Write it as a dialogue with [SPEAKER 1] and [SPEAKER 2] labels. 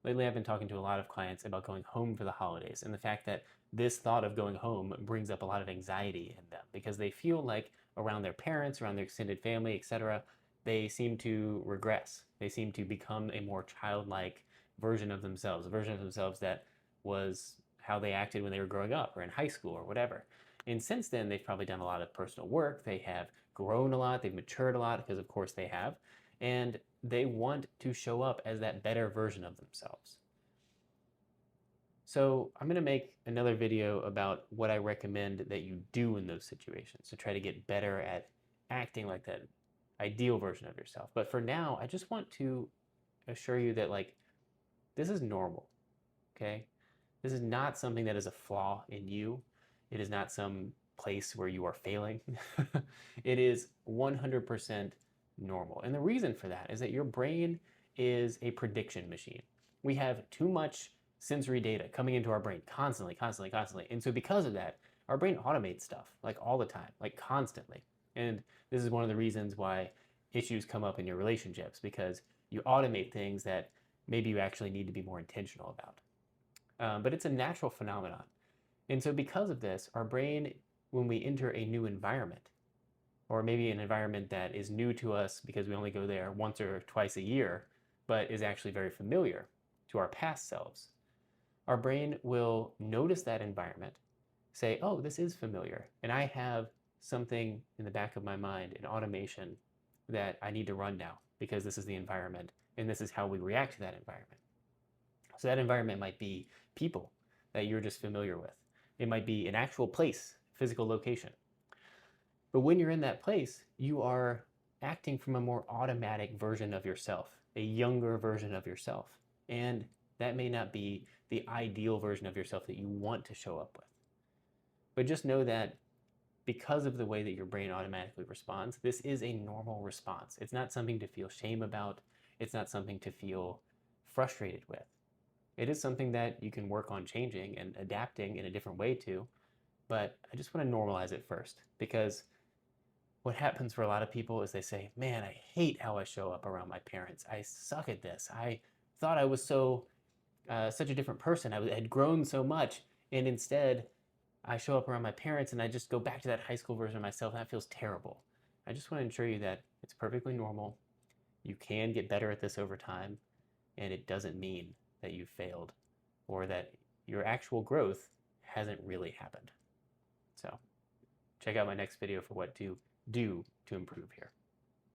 [SPEAKER 1] Lately, I've been talking to a lot of clients about going home for the holidays and the fact that this thought of going home brings up a lot of anxiety in them because they feel like around their parents, around their extended family, etc., they seem to regress. They seem to become a more childlike version of themselves, a version of themselves that was how they acted when they were growing up or in high school or whatever. And since then, they've probably done a lot of personal work. They have grown a lot. They've matured a lot because, of course, they have. And they want to show up as that better version of themselves. So I'm going to make another video about what I recommend that you do in those situations to try to get better at acting like that ideal version of yourself. But for now, I just want to assure you that this is normal, okay? This is not something that is a flaw in you. It is not some place where you are failing. It is 100% normal. And the reason for that is that your brain is a prediction machine. We have too much sensory data coming into our brain constantly, constantly, constantly. And so because of that, our brain automates stuff like all the time, like constantly. And this is one of the reasons why issues come up in your relationships, because you automate things that maybe you actually need to be more intentional about. But it's a natural phenomenon. And so because of this, our brain, when we enter a new environment, or maybe an environment that is new to us because we only go there once or twice a year, but is actually very familiar to our past selves, our brain will notice that environment, say, oh, this is familiar, and I have something in the back of my mind, an automation that I need to run now because this is the environment, and this is how we react to that environment. So that environment might be people that you're just familiar with. It might be an actual place, physical location. But when you're in that place, you are acting from a more automatic version of yourself, a younger version of yourself. And that may not be the ideal version of yourself that you want to show up with. But just know that because of the way that your brain automatically responds, this is a normal response. It's not something to feel shame about. It's not something to feel frustrated with. It is something that you can work on changing and adapting in a different way to, but I just want to normalize it first, because what happens for a lot of people is they say, man, I hate how I show up around my parents. I suck at this. I thought I was such a different person. I had grown so much, and instead I show up around my parents and I just go back to that high school version of myself, and that feels terrible. I just want to ensure you that it's perfectly normal. You can get better at this over time, and it doesn't mean that you've failed or that your actual growth hasn't really happened. So check out my next video for what to do to improve here.